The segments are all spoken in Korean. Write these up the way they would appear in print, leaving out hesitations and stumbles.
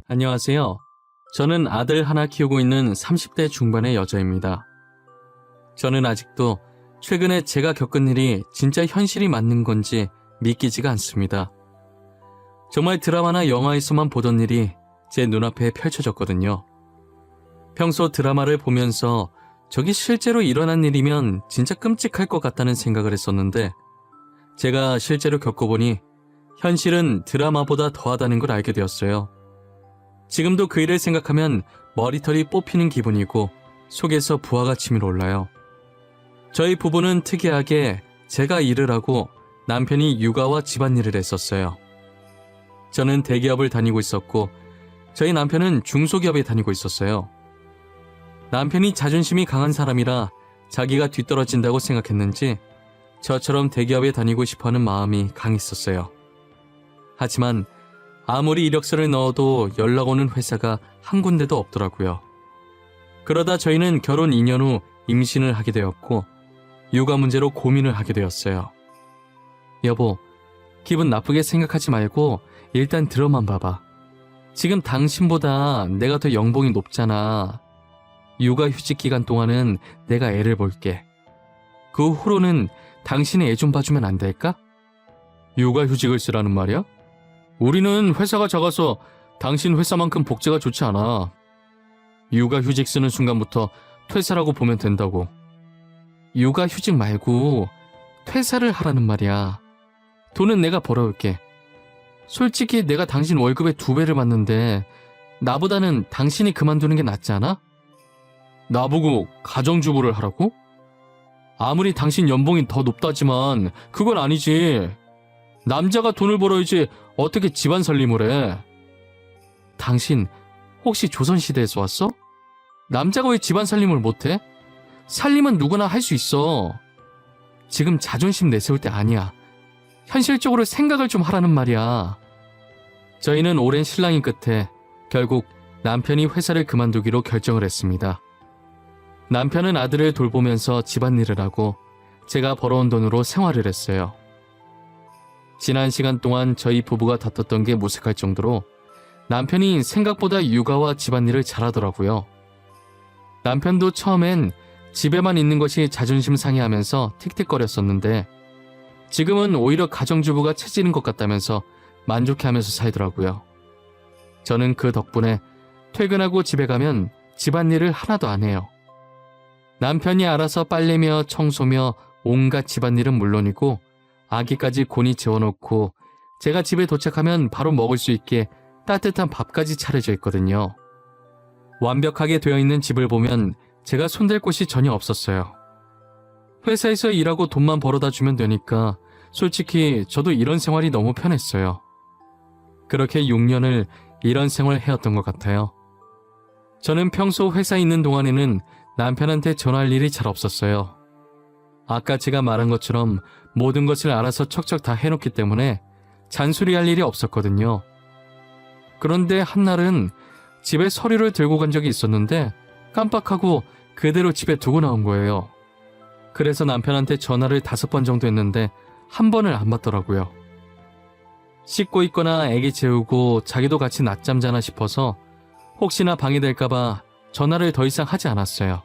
안녕하세요. 저는 아들 하나 키우고 있는 30대 중반의 여자입니다. 저는 아직도 최근에 제가 겪은 일이 진짜 현실이 맞는 건지 믿기지가 않습니다. 정말 드라마나 영화에서만 보던 일이 제 눈앞에 펼쳐졌거든요. 평소 드라마를 보면서 저게 실제로 일어난 일이면 진짜 끔찍할 것 같다는 생각을 했었는데 제가 실제로 겪어보니 현실은 드라마보다 더하다는 걸 알게 되었어요. 지금도 그 일을 생각하면 머리털이 뽑히는 기분이고 속에서 부하가 치밀어 올라요. 저희 부부는 특이하게 제가 일을 하고 남편이 육아와 집안일을 했었어요. 저는 대기업을 다니고 있었고 저희 남편은 중소기업에 다니고 있었어요. 남편이 자존심이 강한 사람이라 자기가 뒤떨어진다고 생각했는지 저처럼 대기업에 다니고 싶어하는 마음이 강했었어요. 하지만 아무리 이력서를 넣어도 연락 오는 회사가 한 군데도 없더라고요. 그러다 저희는 결혼 2년 후 임신을 하게 되었고 육아 문제로 고민을 하게 되었어요. 여보, 기분 나쁘게 생각하지 말고 일단 들어만 봐봐. 지금 당신보다 내가 더 연봉이 높잖아. 육아휴직 기간 동안은 내가 애를 볼게. 그 후로는 당신이 애 좀 봐주면 안 될까? 육아휴직을 쓰라는 말이야? 우리는 회사가 작아서 당신 회사만큼 복지가 좋지 않아. 육아휴직 쓰는 순간부터 퇴사라고 보면 된다고. 육아휴직 말고 퇴사를 하라는 말이야. 돈은 내가 벌어올게. 솔직히 내가 당신 월급의 2배를 받는데 나보다는 당신이 그만두는 게 낫지 않아? 나보고 가정주부를 하라고? 아무리 당신 연봉이 더 높다지만 그건 아니지. 남자가 돈을 벌어야지 어떻게 집안 살림을 해. 당신 혹시 조선시대에서 왔어? 남자가 왜 집안 살림을 못해? 살림은 누구나 할 수 있어. 지금 자존심 내세울 때 아니야. 현실적으로 생각을 좀 하라는 말이야. 저희는 오랜 신랑이 끝에 결국 남편이 회사를 그만두기로 결정을 했습니다. 남편은 아들을 돌보면서 집안일을 하고 제가 벌어온 돈으로 생활을 했어요. 지난 시간 동안 저희 부부가 다퉜던 게 무색할 정도로 남편이 생각보다 육아와 집안일을 잘하더라고요. 남편도 처음엔 집에만 있는 것이 자존심 상해하면서 틱틱거렸었는데 지금은 오히려 가정주부가 체질인 것 같다면서 만족해하면서 살더라고요. 저는 그 덕분에 퇴근하고 집에 가면 집안일을 하나도 안 해요. 남편이 알아서 빨래며 청소며 온갖 집안일은 물론이고 아기까지 곤히 재워놓고 제가 집에 도착하면 바로 먹을 수 있게 따뜻한 밥까지 차려져 있거든요. 완벽하게 되어 있는 집을 보면 제가 손댈 곳이 전혀 없었어요. 회사에서 일하고 돈만 벌어다 주면 되니까 솔직히 저도 이런 생활이 너무 편했어요. 그렇게 6년을 이런 생활을 해왔던 것 같아요. 저는 평소 회사에 있는 동안에는 남편한테 전화할 일이 잘 없었어요. 아까 제가 말한 것처럼 모든 것을 알아서 척척 다 해놓기 때문에 잔소리할 일이 없었거든요. 그런데 한날은 집에 서류를 들고 간 적이 있었는데 깜빡하고 그대로 집에 두고 나온 거예요. 그래서 남편한테 전화를 5번 정도 했는데 한 번을 안 받더라고요. 씻고 있거나 애기 재우고 자기도 같이 낮잠 자나 싶어서 혹시나 방해될까봐 전화를 더 이상 하지 않았어요.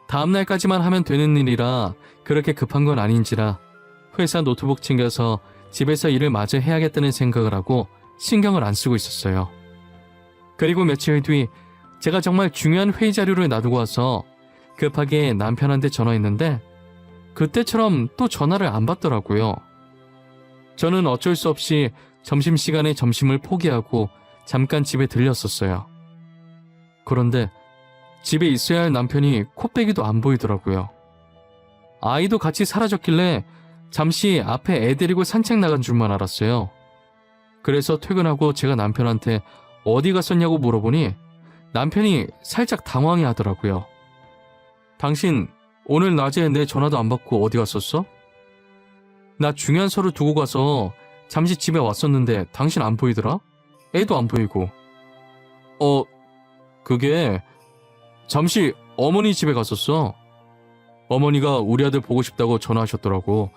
다음날까지만 하면 되는 일이라 그렇게 급한 건 아닌지라 회사 노트북 챙겨서 집에서 일을 마저 해야겠다는 생각을 하고 신경을 안 쓰고 있었어요. 그리고 며칠 뒤 제가 정말 중요한 회의 자료를 놔두고 와서 급하게 남편한테 전화했는데 그때처럼 또 전화를 안 받더라고요. 저는 어쩔 수 없이 점심시간에 점심을 포기하고 잠깐 집에 들렸었어요. 그런데 집에 있어야 할 남편이 코빼기도 안 보이더라고요. 아이도 같이 사라졌길래 잠시 앞에 애 데리고 산책 나간 줄만 알았어요. 그래서 퇴근하고 제가 남편한테 어디 갔었냐고 물어보니 남편이 살짝 당황해 하더라고요. 당신 오늘 낮에 내 전화도 안 받고 어디 갔었어? 나 중요한 서류 두고 가서 잠시 집에 왔었는데 당신 안 보이더라? 애도 안 보이고. 그게 잠시 어머니 집에 갔었어. 어머니가 우리 아들 보고 싶다고 전화하셨더라고.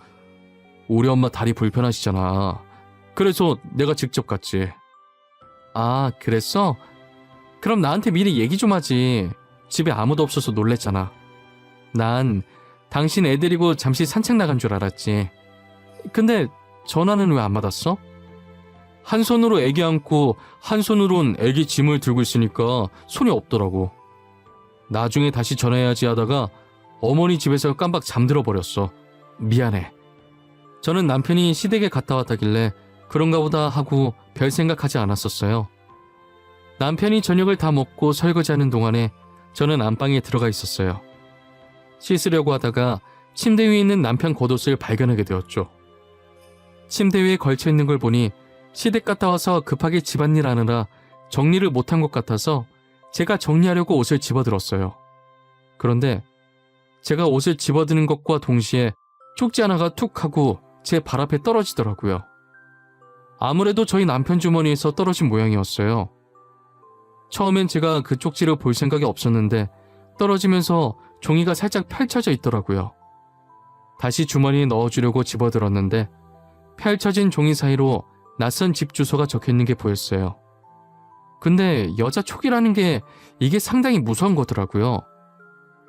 우리 엄마 다리 불편하시잖아. 그래서 내가 직접 갔지. 아, 그랬어? 그럼 나한테 미리 얘기 좀 하지. 집에 아무도 없어서 놀랬잖아. 난 당신 애 데리고 잠시 산책 나간 줄 알았지. 근데 전화는 왜 안 받았어? 한 손으로 애기 안고 한 손으론 애기 짐을 들고 있으니까 손이 없더라고. 나중에 다시 전화해야지 하다가 어머니 집에서 깜빡 잠들어 버렸어. 미안해. 저는 남편이 시댁에 갔다 왔다길래 그런가 보다 하고 별 생각하지 않았었어요. 남편이 저녁을 다 먹고 설거지하는 동안에 저는 안방에 들어가 있었어요. 씻으려고 하다가 침대 위에 있는 남편 겉옷을 발견하게 되었죠. 침대 위에 걸쳐 있는 걸 보니 시댁 갔다 와서 급하게 집안일 하느라 정리를 못한 것 같아서 제가 정리하려고 옷을 집어들었어요. 그런데 제가 옷을 집어드는 것과 동시에 쪽지 하나가 툭 하고 제 발 앞에 떨어지더라고요. 아무래도 저희 남편 주머니에서 떨어진 모양이었어요. 처음엔 제가 그 쪽지를 볼 생각이 없었는데 떨어지면서 종이가 살짝 펼쳐져 있더라고요. 다시 주머니에 넣어주려고 집어들었는데 펼쳐진 종이 사이로 낯선 집 주소가 적혀있는 게 보였어요. 근데 여자 촉이라는 게 이게 상당히 무서운 거더라고요.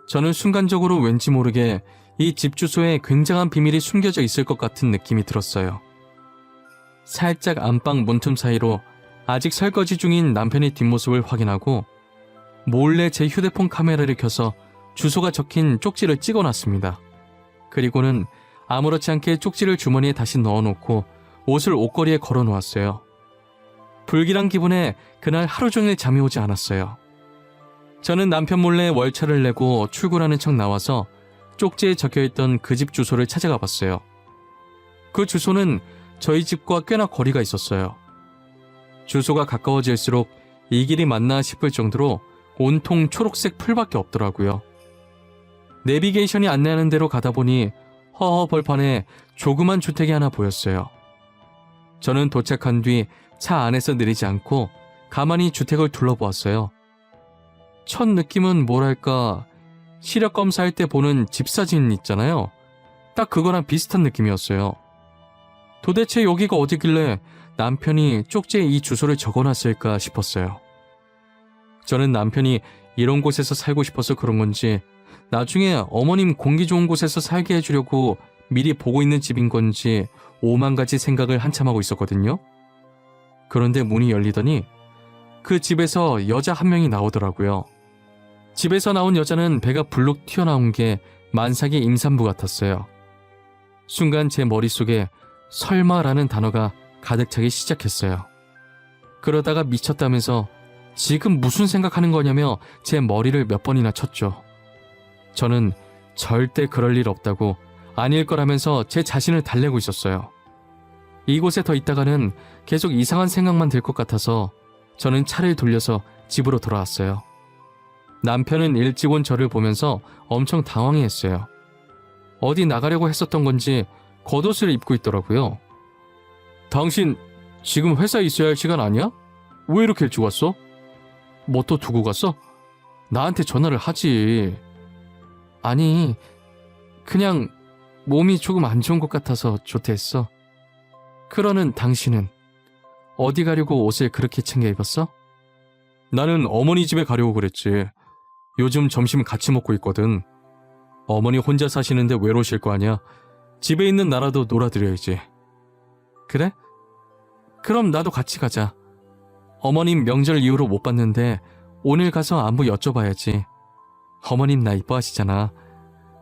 저는 순간적으로 왠지 모르게 이 집 주소에 굉장한 비밀이 숨겨져 있을 것 같은 느낌이 들었어요. 살짝 안방 문틈 사이로 아직 설거지 중인 남편의 뒷모습을 확인하고 몰래 제 휴대폰 카메라를 켜서 주소가 적힌 쪽지를 찍어놨습니다. 그리고는 아무렇지 않게 쪽지를 주머니에 다시 넣어놓고 옷을 옷걸이에 걸어놓았어요. 불길한 기분에 그날 하루 종일 잠이 오지 않았어요. 저는 남편 몰래 월차를 내고 출근하는 척 나와서 쪽지에 적혀있던 그 집 주소를 찾아가 봤어요. 그 주소는 저희 집과 꽤나 거리가 있었어요. 주소가 가까워질수록 이 길이 맞나 싶을 정도로 온통 초록색 풀밖에 없더라고요. 내비게이션이 안내하는 대로 가다 보니 허허 벌판에 조그만 주택이 하나 보였어요. 저는 도착한 뒤 차 안에서 내리지 않고 가만히 주택을 둘러보았어요. 첫 느낌은 뭐랄까 시력 검사할 때 보는 집 사진 있잖아요. 딱 그거랑 비슷한 느낌이었어요. 도대체 여기가 어디길래 남편이 쪽지에 이 주소를 적어놨을까 싶었어요. 저는 남편이 이런 곳에서 살고 싶어서 그런 건지 나중에 어머님 공기 좋은 곳에서 살게 해주려고 미리 보고 있는 집인 건지 오만 가지 생각을 한참 하고 있었거든요. 그런데 문이 열리더니 그 집에서 여자 한 명이 나오더라고요. 집에서 나온 여자는 배가 불룩 튀어나온 게 만삭의 임산부 같았어요. 순간 제 머릿속에 설마라는 단어가 가득 차기 시작했어요. 그러다가 미쳤다면서 지금 무슨 생각하는 거냐며 제 머리를 몇 번이나 쳤죠. 저는 절대 그럴 일 없다고 아닐 거라면서 제 자신을 달래고 있었어요. 이곳에 더 있다가는 계속 이상한 생각만 들 것 같아서 저는 차를 돌려서 집으로 돌아왔어요. 남편은 일찍 온 저를 보면서 엄청 당황해했어요. 어디 나가려고 했었던 건지 겉옷을 입고 있더라고요. 당신 지금 회사에 있어야 할 시간 아니야? 왜 이렇게 일찍 왔어? 뭐 또 두고 갔어? 나한테 전화를 하지. 아니, 그냥 몸이 조금 안 좋은 것 같아서 조퇴했어. 그러는 당신은 어디 가려고 옷을 그렇게 챙겨 입었어? 나는 어머니 집에 가려고 그랬지. 요즘 점심 같이 먹고 있거든. 어머니 혼자 사시는데 외로우실 거 아니야. 집에 있는 나라도 놀아드려야지. 그래? 그럼 나도 같이 가자. 어머님 명절 이후로 못 봤는데 오늘 가서 안부 여쭤봐야지. 어머님 나 이뻐하시잖아.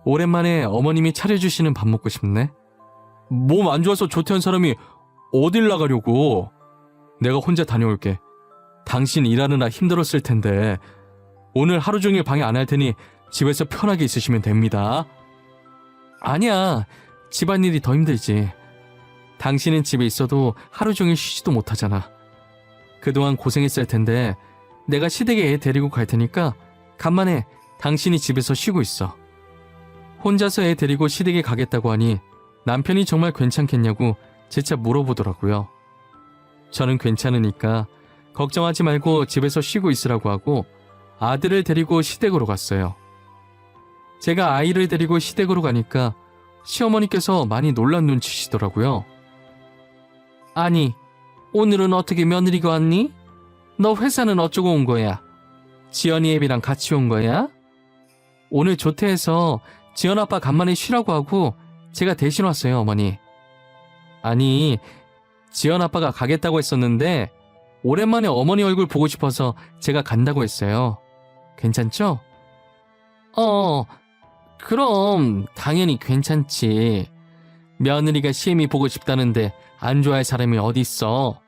오랜만에 어머님이 차려주시는 밥 먹고 싶네. 몸 안 좋아서 조퇴한 사람이 어딜 나가려고. 내가 혼자 다녀올게. 당신 일하느라 힘들었을 텐데 오늘 하루 종일 방해 안 할 테니 집에서 편하게 있으시면 됩니다. 아니야. 집안일이 더 힘들지. 당신은 집에 있어도 하루 종일 쉬지도 못하잖아. 그동안 고생했을 텐데 내가 시댁에 애 데리고 갈 테니까 간만에 당신이 집에서 쉬고 있어. 혼자서 애 데리고 시댁에 가겠다고 하니 남편이 정말 괜찮겠냐고 재차 물어보더라고요. 저는 괜찮으니까 걱정하지 말고 집에서 쉬고 있으라고 하고 아들을 데리고 시댁으로 갔어요. 제가 아이를 데리고 시댁으로 가니까 시어머니께서 많이 놀란 눈치시더라고요. 아니, 오늘은 어떻게 며느리가 왔니? 너 회사는 어쩌고 온 거야? 지연이 애비랑 같이 온 거야? 오늘 조퇴해서 지연 아빠 간만에 쉬라고 하고 제가 대신 왔어요, 어머니. 아니, 지연 아빠가 가겠다고 했었는데 오랜만에 어머니 얼굴 보고 싶어서 제가 간다고 했어요. 괜찮죠? 그럼 당연히 괜찮지. 며느리가 시애미 보고 싶다는데 안 좋아할 사람이 어딨어.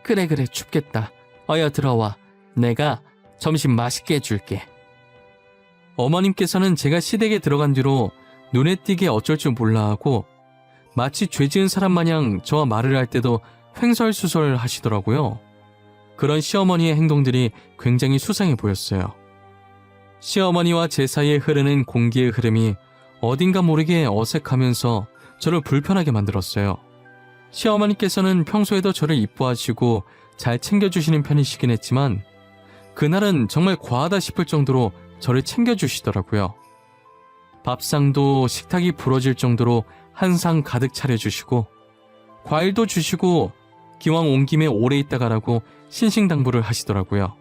그래 춥겠다. 어여 들어와. 내가 점심 맛있게 해줄게. 어머님께서는 제가 시댁에 들어간 뒤로 눈에 띄게 어쩔 줄 몰라 하고 마치 죄 지은 사람 마냥 저와 말을 할 때도 횡설수설 하시더라고요. 그런 시어머니의 행동들이 굉장히 수상해 보였어요. 시어머니와 제 사이에 흐르는 공기의 흐름이 어딘가 모르게 어색하면서 저를 불편하게 만들었어요. 시어머니께서는 평소에도 저를 이뻐하시고 잘 챙겨주시는 편이시긴 했지만 그날은 정말 과하다 싶을 정도로 저를 챙겨주시더라고요. 밥상도 식탁이 부러질 정도로 한 상 가득 차려주시고 과일도 주시고 기왕 온 김에 오래 있다 가라고 신신당부를 하시더라고요.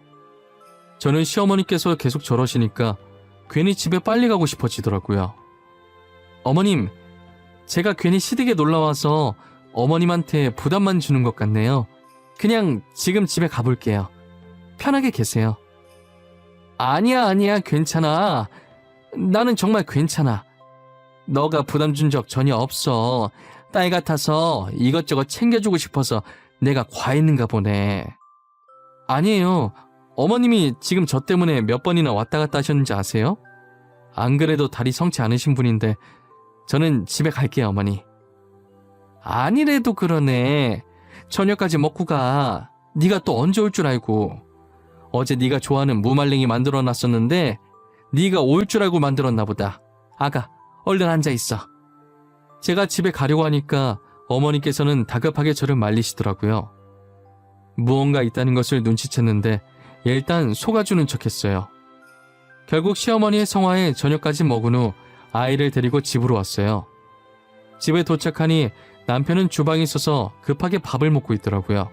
저는 시어머니께서 계속 저러시니까 괜히 집에 빨리 가고 싶어지더라고요. 어머님, 제가 괜히 시댁에 놀러와서 어머님한테 부담만 주는 것 같네요. 그냥 지금 집에 가볼게요. 편하게 계세요. 아니야, 괜찮아. 나는 정말 괜찮아. 너가 부담 준 적 전혀 없어. 딸 같아서 이것저것 챙겨주고 싶어서 내가 과했는가 보네. 아니에요. 어머님이 지금 저 때문에 몇 번이나 왔다 갔다 하셨는지 아세요? 안 그래도 다리 성치 않으신 분인데 저는 집에 갈게요, 어머니. 아니래도 그러네. 저녁까지 먹고 가. 네가 또 언제 올 줄 알고. 어제 네가 좋아하는 무말랭이 만들어놨었는데 네가 올 줄 알고 만들었나 보다. 아가, 얼른 앉아있어. 제가 집에 가려고 하니까 어머니께서는 다급하게 저를 말리시더라고요. 무언가 있다는 것을 눈치챘는데 일단 속아주는 척했어요. 결국 시어머니의 성화에 저녁까지 먹은 후 아이를 데리고 집으로 왔어요. 집에 도착하니 남편은 주방에 있어서 급하게 밥을 먹고 있더라고요.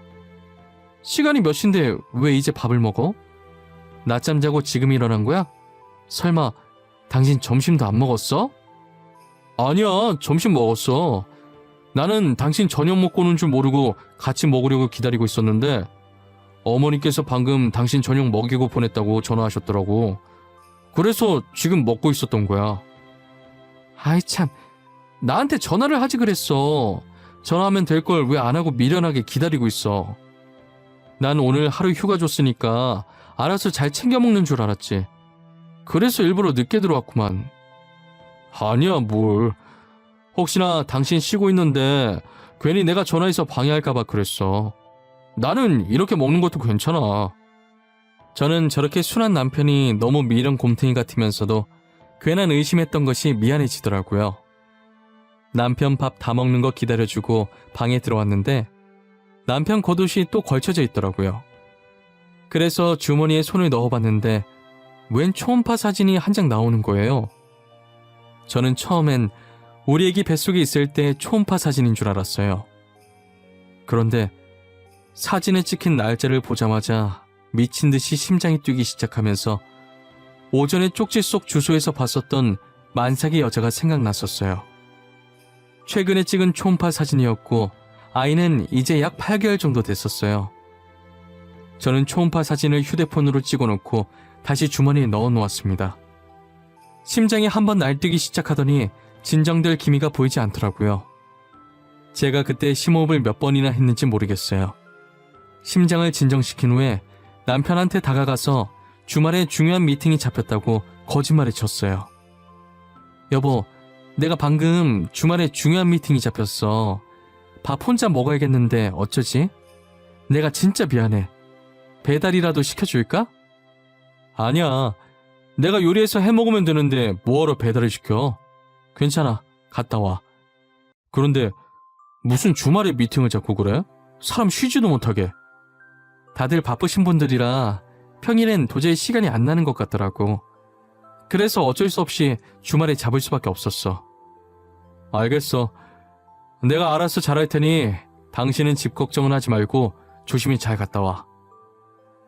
시간이 몇 시인데 왜 이제 밥을 먹어? 낮잠 자고 지금 일어난 거야? 설마 당신 점심도 안 먹었어? 아니야, 점심 먹었어. 나는 당신 저녁 먹고 오는 줄 모르고 같이 먹으려고 기다리고 있었는데 어머니께서 방금 당신 저녁 먹이고 보냈다고 전화하셨더라고. 그래서 지금 먹고 있었던 거야. 아이 참, 나한테 전화를 하지 그랬어. 전화하면 될 걸 왜 안 하고 미련하게 기다리고 있어. 난 오늘 하루 휴가 줬으니까 알아서 잘 챙겨 먹는 줄 알았지. 그래서 일부러 늦게 들어왔구만. 아니야, 뭘. 혹시나 당신 쉬고 있는데 괜히 내가 전화해서 방해할까봐 그랬어. 나는 이렇게 먹는 것도 괜찮아. 저는 저렇게 순한 남편이 너무 미련 곰탱이 같으면서도 괜한 의심했던 것이 미안해지더라고요. 남편 밥 다 먹는 거 기다려주고 방에 들어왔는데 남편 겉옷이 또 걸쳐져 있더라고요. 그래서 주머니에 손을 넣어봤는데 웬 초음파 사진이 한 장 나오는 거예요. 저는 처음엔 우리 애기 뱃속에 있을 때 초음파 사진인 줄 알았어요. 그런데 사진에 찍힌 날짜를 보자마자 미친 듯이 심장이 뛰기 시작하면서 오전에 쪽지 속 주소에서 봤었던 만삭의 여자가 생각났었어요. 최근에 찍은 초음파 사진이었고 아이는 이제 약 8개월 정도 됐었어요. 저는 초음파 사진을 휴대폰으로 찍어놓고 다시 주머니에 넣어놓았습니다. 심장이 한번 날뛰기 시작하더니 진정될 기미가 보이지 않더라고요. 제가 그때 심호흡을 몇 번이나 했는지 모르겠어요. 심장을 진정시킨 후에 남편한테 다가가서 주말에 중요한 미팅이 잡혔다고 거짓말을 쳤어요. 여보, 내가 방금 주말에 중요한 미팅이 잡혔어. 밥 혼자 먹어야겠는데 어쩌지? 내가 진짜 미안해. 배달이라도 시켜줄까? 아니야. 내가 요리해서 해먹으면 되는데 뭐하러 배달을 시켜? 괜찮아. 갔다 와. 그런데 무슨 주말에 미팅을 잡고 그래? 사람 쉬지도 못하게. 다들 바쁘신 분들이라 평일엔 도저히 시간이 안 나는 것 같더라고. 그래서 어쩔 수 없이 주말에 잡을 수밖에 없었어. 알겠어. 내가 알아서 잘할 테니 당신은 집 걱정은 하지 말고 조심히 잘 갔다 와.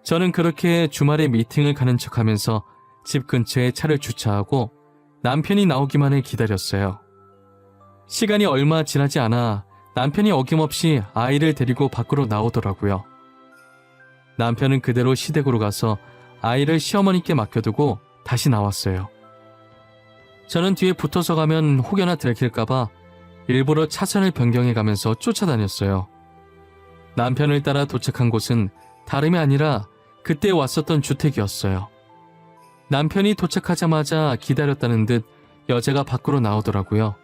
저는 그렇게 주말에 미팅을 가는 척하면서 집 근처에 차를 주차하고 남편이 나오기만을 기다렸어요. 시간이 얼마 지나지 않아 남편이 어김없이 아이를 데리고 밖으로 나오더라고요. 남편은 그대로 시댁으로 가서 아이를 시어머니께 맡겨두고 다시 나왔어요. 저는 뒤에 붙어서 가면 혹여나 들킬까봐 일부러 차선을 변경해가면서 쫓아다녔어요. 남편을 따라 도착한 곳은 다름이 아니라 그때 왔었던 주택이었어요. 남편이 도착하자마자 기다렸다는 듯 여자가 밖으로 나오더라고요.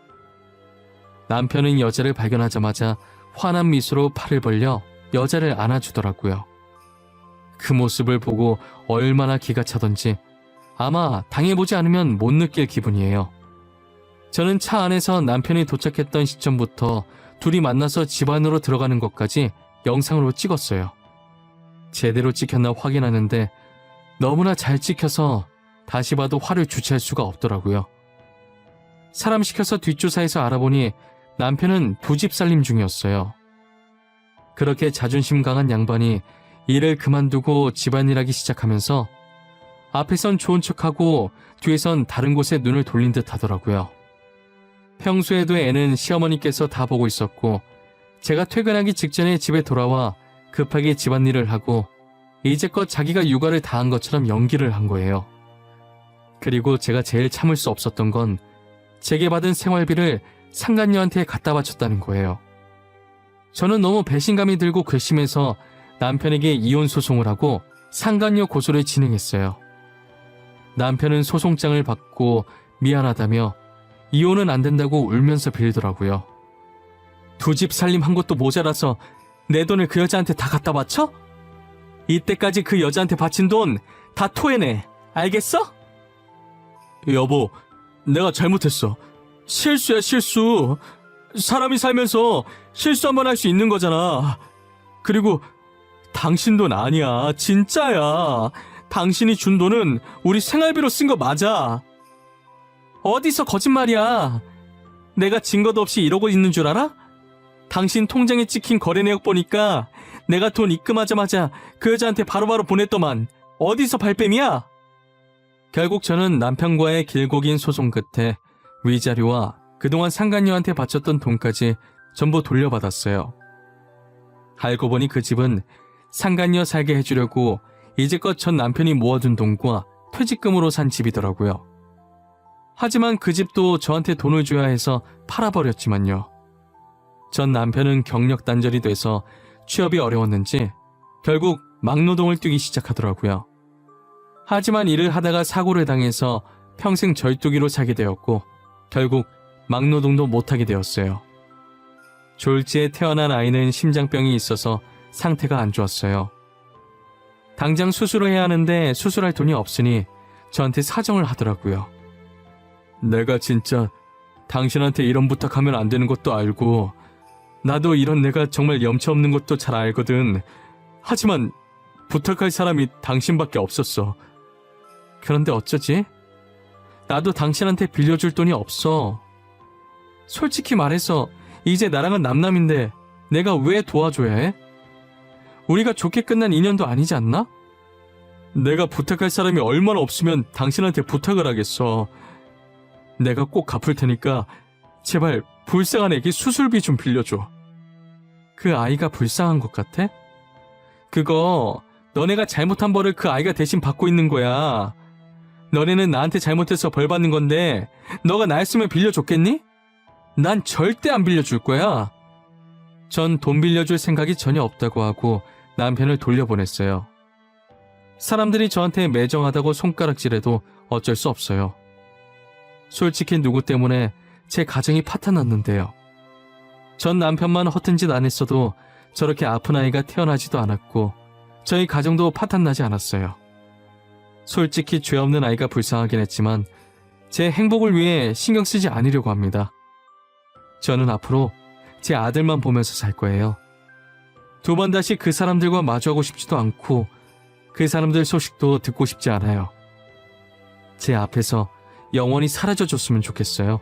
남편은 여자를 발견하자마자 환한 미소로 팔을 벌려 여자를 안아주더라고요. 그 모습을 보고 얼마나 기가 차던지 아마 당해보지 않으면 못 느낄 기분이에요. 저는 차 안에서 남편이 도착했던 시점부터 둘이 만나서 집 안으로 들어가는 것까지 영상으로 찍었어요. 제대로 찍혔나 확인하는데 너무나 잘 찍혀서 다시 봐도 화를 주체할 수가 없더라고요. 사람 시켜서 뒷조사해서 알아보니 남편은 두 집 살림 중이었어요. 그렇게 자존심 강한 양반이 일을 그만두고 집안일하기 시작하면서 앞에선 좋은 척하고 뒤에선 다른 곳에 눈을 돌린 듯 하더라고요. 평소에도 애는 시어머니께서 다 보고 있었고 제가 퇴근하기 직전에 집에 돌아와 급하게 집안일을 하고 이제껏 자기가 육아를 다 한 것처럼 연기를 한 거예요. 그리고 제가 제일 참을 수 없었던 건 제게 받은 생활비를 상간녀한테 갖다 바쳤다는 거예요. 저는 너무 배신감이 들고 괘씸해서 남편에게 이혼 소송을 하고 상간녀 고소를 진행했어요. 남편은 소송장을 받고 미안하다며 이혼은 안 된다고 울면서 빌더라고요. 두 집 살림 한 것도 모자라서 내 돈을 그 여자한테 다 갖다 바쳐? 이때까지 그 여자한테 바친 돈 다 토해내. 알겠어? 여보, 내가 잘못했어. 실수야, 실수. 사람이 살면서 실수 한 번 할 수 있는 거잖아. 그리고 당신 돈 아니야. 진짜야. 당신이 준 돈은 우리 생활비로 쓴 거 맞아. 어디서 거짓말이야. 내가 증거도 없이 이러고 있는 줄 알아? 당신 통장에 찍힌 거래 내역 보니까 내가 돈 입금하자마자 그 여자한테 바로바로 보냈더만. 어디서 발뺌이야? 결국 저는 남편과의 길고 긴 소송 끝에 위자료와 그동안 상간녀한테 바쳤던 돈까지 전부 돌려받았어요. 알고 보니 그 집은 상간녀 살게 해주려고 이제껏 전 남편이 모아둔 돈과 퇴직금으로 산 집이더라고요. 하지만 그 집도 저한테 돈을 줘야 해서 팔아버렸지만요. 전 남편은 경력 단절이 돼서 취업이 어려웠는지 결국 막노동을 뛰기 시작하더라고요. 하지만 일을 하다가 사고를 당해서 평생 절뚝이로 살게 되었고 결국 막노동도 못하게 되었어요. 졸지에 태어난 아이는 심장병이 있어서 상태가 안 좋았어요. 당장 수술을 해야 하는데 수술할 돈이 없으니 저한테 사정을 하더라고요. 내가 진짜 당신한테 이런 부탁하면 안 되는 것도 알고 나도 이런 내가 정말 염치 없는 것도 잘 알거든. 하지만 부탁할 사람이 당신밖에 없었어. 그런데 어쩌지? 나도 당신한테 빌려줄 돈이 없어. 솔직히 말해서 이제 나랑은 남남인데 내가 왜 도와줘야 해? 우리가 좋게 끝난 인연도 아니지 않나? 내가 부탁할 사람이 얼마나 없으면 당신한테 부탁을 하겠어. 내가 꼭 갚을 테니까 제발 불쌍한 애기 수술비 좀 빌려줘. 그 아이가 불쌍한 것 같아? 그거 너네가 잘못한 벌을 그 아이가 대신 받고 있는 거야. 너네는 나한테 잘못해서 벌 받는 건데 너가 나였으면 빌려줬겠니? 난 절대 안 빌려줄 거야. 전 돈 빌려줄 생각이 전혀 없다고 하고 남편을 돌려보냈어요. 사람들이 저한테 매정하다고 손가락질해도 어쩔 수 없어요. 솔직히 누구 때문에 제 가정이 파탄났는데요. 전 남편만 허튼 짓 안 했어도 저렇게 아픈 아이가 태어나지도 않았고 저희 가정도 파탄나지 않았어요. 솔직히 죄 없는 아이가 불쌍하긴 했지만 제 행복을 위해 신경 쓰지 않으려고 합니다. 저는 앞으로 제 아들만 보면서 살 거예요. 두 번 다시 그 사람들과 마주하고 싶지도 않고 그 사람들 소식도 듣고 싶지 않아요. 제 앞에서 영원히 사라져줬으면 좋겠어요.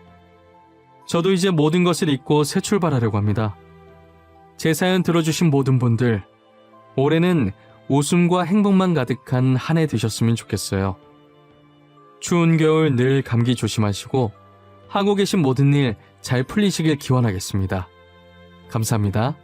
저도 이제 모든 것을 잊고 새 출발하려고 합니다. 제 사연 들어주신 모든 분들, 올해는 웃음과 행복만 가득한 한 해 되셨으면 좋겠어요. 추운 겨울 늘 감기 조심하시고 하고 계신 모든 일 잘 풀리시길 기원하겠습니다. 감사합니다.